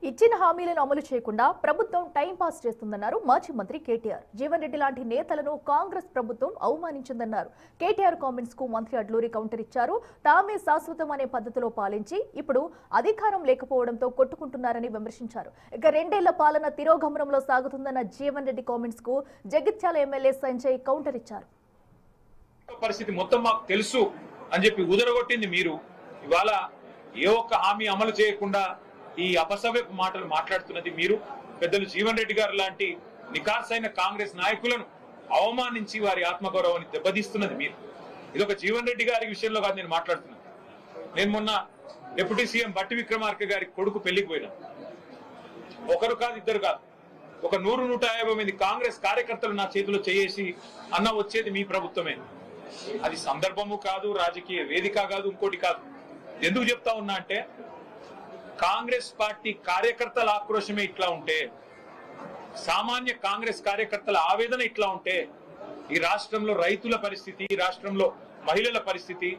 ఇచ్చిన హామీలను అమలు చేయకుండా ప్రభుత్వం టైం పాస్ చేస్తుందన్నారు మాజీ మంత్రి కేటీఆర్. జీవన్ రెడ్డి లాంటి నేతలను కాంగ్రెస్ ప్రభుత్వం అవమానించిందన్నారు. కేటీఆర్ కామెంట్స్ కు మంత్రి అడ్లూరి కౌంటర్ ఇచ్చారు. తామే శాశ్వతం అనే పద్ధతిలో పాలించి ఇప్పుడు అధికారం లేకపోవడంతో కొట్టుకుంటున్నారని విమర్శించారు. ఇక 2 ఏళ్ల పాలన తిరోగమనంలో సాగుతుందన్న జీవన్ రెడ్డి కామెంట్స్ కు జగిత్యాల ఎమ్మెల్యే సంజయ్ కౌంటర్ ఇచ్చారు. పరిస్థితి మొత్తం మాకు తెలుసు అని చెప్పి ఉదరగొట్టింది మీరు. ఇవాళ ఏ ఒక్క హామీ అమలు చేయకుండా ఈ అపసవ్యపు మాటలు మాట్లాడుతున్నది మీరు. పెద్దలు జీవన్ రెడ్డి గారు లాంటి నికార్సైన కాంగ్రెస్ నాయకులను అవమానించి వారి ఆత్మగౌరవాన్ని దెబ్బతీస్తున్నది మీరు. ఇది ఒక జీవన్ రెడ్డి గారి విషయంలో కాదు నేను మాట్లాడుతున్నాను. నేను మొన్న డిప్యూటీ సీఎం బట్టి విక్రమార్క గారి కొడుకు పెళ్లికి పోయినా. ఒకరు కాదు, ఇద్దరు కాదు, ఒక 100-150 మంది కాంగ్రెస్ కార్యకర్తలు నా చేతిలో చేసి అన్న వచ్చేది మీ ప్రభుత్వమే. అది సందర్భము కాదు, రాజకీయ వేదిక కాదు, ఇంకోటి కాదు. ఎందుకు చెప్తా ఉన్నా అంటే కాంగ్రెస్ పార్టీ కార్యకర్తల ఆక్రోశమే ఇట్లా ఉంటే, సామాన్య కాంగ్రెస్ కార్యకర్తల ఆవేదన ఇట్లా ఉంటే, ఈ రాష్ట్రంలో రైతుల పరిస్థితి, ఈ రాష్ట్రంలో మహిళల పరిస్థితి,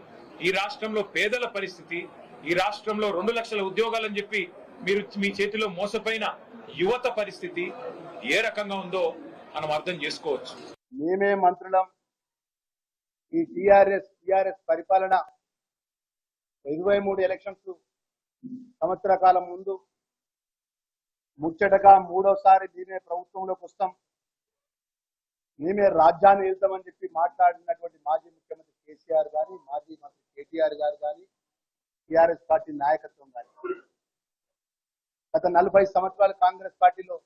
ఈ రాష్ట్రంలో పేదల పరిస్థితి, ఈ రాష్ట్రంలో 2 లక్షల ఉద్యోగాలని చెప్పి మీరు మీ చేతిలో మోసపోయిన యువత పరిస్థితి ఏ రకంగా ఉందో మనం అర్థం చేసుకోవచ్చు. మేమే మంత్రులం. ఈ టిఆర్ఎస్ పరిపాలన 23 ఎలక్షన్స్ సంవత్సర కాలం ముందు ముచ్చటగా 3వసారి మేమే ప్రభుత్వంలోకి వస్తాం, మేమే రాజ్యాన్ని వెళ్తామని చెప్పి మాట్లాడినటువంటి మాజీ ముఖ్యమంత్రి కేసీఆర్ గాని, మాజీ మంత్రి కేటీఆర్ గారు కానీ, టిఆర్ఎస్ పార్టీ నాయకత్వం కానీ, గత 40 సంవత్సరాలు కాంగ్రెస్ పార్టీలో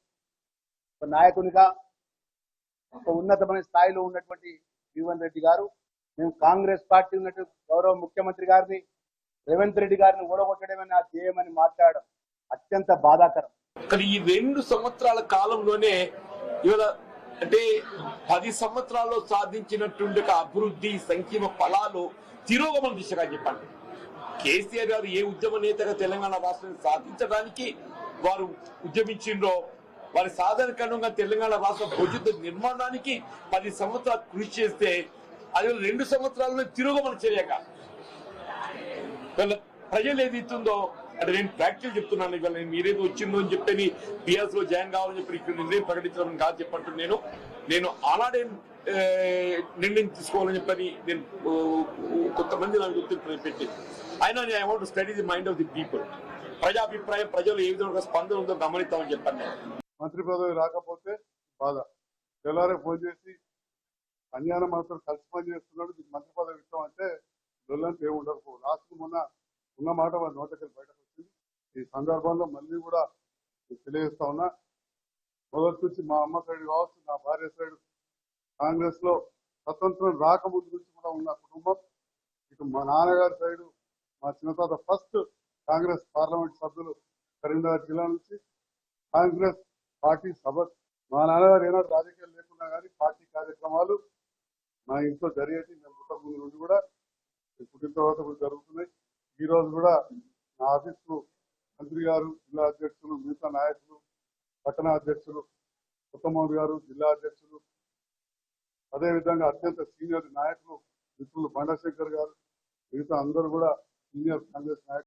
ఒక నాయకునిగా ఒక ఉన్నతమైన స్థాయిలో ఉన్నటువంటి జీవన్ రెడ్డి గారు, మేము కాంగ్రెస్ పార్టీ ఉన్నట్టు గౌరవ ముఖ్యమంత్రి గారిని, రేవంత్ రెడ్డి గారిని ఓడగొట్టడమే నా ధ్యేయమని మాట్లాడడం అత్యంత బాధాకరం. కానీ ఈ 2 సంవత్సరాల కాలంలోనే ఇవాళ అంటే 10 సంవత్సరాల్లో సాధించినటువంటి అభివృద్ధి సంక్షేమ ఫలాలు తిరోగమన దిశగా చెప్పండి. కేసీఆర్ గారు ఏ ఉద్యమ నేతగా తెలంగాణ రాష్ట్రాన్ని సాధించడానికి వారు ఉద్యమించిండ్రో, వారి సాధారణంగా తెలంగాణ రాష్ట్ర భవిష్యత్తు నిర్మాణానికి 10 సంవత్సరాలు కృషి చేస్తే అది 2 సంవత్సరాల్లో తిరోగమన చర్యగా ప్రజలు ఏది ఇస్తుందో అంటే నేను ప్రాక్టికల్ చెప్తున్నాను. ఇవాళ నేను మీరేదో వచ్చిందో అని చెప్పని బిఆర్ఎస్ లో జాయిన్ కావాలని చెప్పి ఇక్కడ నిర్ణయం ప్రకటించడం కాదు చెప్పంటున్నాను. నేను ఆనాడే నిర్ణయం తీసుకోవాలని చెప్పని నేను కొంతమంది నాకు గుర్తు పెట్టి అయినా I want to study the mind of the people. ప్రజాభిప్రాయం, ప్రజలు ఏ విధంగా స్పందన ఉందో గమనిద్దామని చెప్పండి. మంత్రి పదవి రాకపోతే బాధ, తెల్లారే ఫోన్ చేసి అన్యాన మాత్రం కలిసి పని చేస్తున్నాడు, మంత్రి పదవి ఇస్తాం అంటే దొల్లంటే ఏముండకపో. లాస్ట్ మొన్న ఉన్న మాట వారి నోటకెళ్ళి బయటకు వచ్చింది. ఈ సందర్భంలో మళ్ళీ కూడా తెలియజేస్తా ఉన్నా, మొదటి నుంచి మా అమ్మ సైడ్ కావచ్చు, నా భార్య సైడ్ కాంగ్రెస్ లో స్వతంత్రం రాకముందు నుంచి కూడా ఉన్న కుటుంబం. ఇటు మా నాన్నగారి సైడు మా చిన్నతాత ఫస్ట్ కాంగ్రెస్ పార్లమెంట్ సభ్యులు కరీంనగర్ జిల్లా నుంచి కాంగ్రెస్ పార్టీ సభ. మా నాన్నగారు ఏనాడు రాజకీయాలు లేకున్నా కానీ పార్టీ కార్యక్రమాలు నా ఇంట్లో జరిగేది. మేము పుట్టక ముందు నుండి కూడా పుట్టిన తర్వాత కూడా జరుగుతున్నాయి. ఈ రోజు కూడా నా ఆఫీస్కు మంత్రి గారు, జిల్లా అధ్యక్షులు, మిగతా నాయకులు, పట్టణ అధ్యక్షులు కొత్తమౌడి గారు, జిల్లా అధ్యక్షులు, అదేవిధంగా అత్యంత సీనియర్ నాయకులు మిత్రులు బండశంకర్ గారు, మిగతా అందరూ కూడా సీనియర్ కాంగ్రెస్ నాయకులు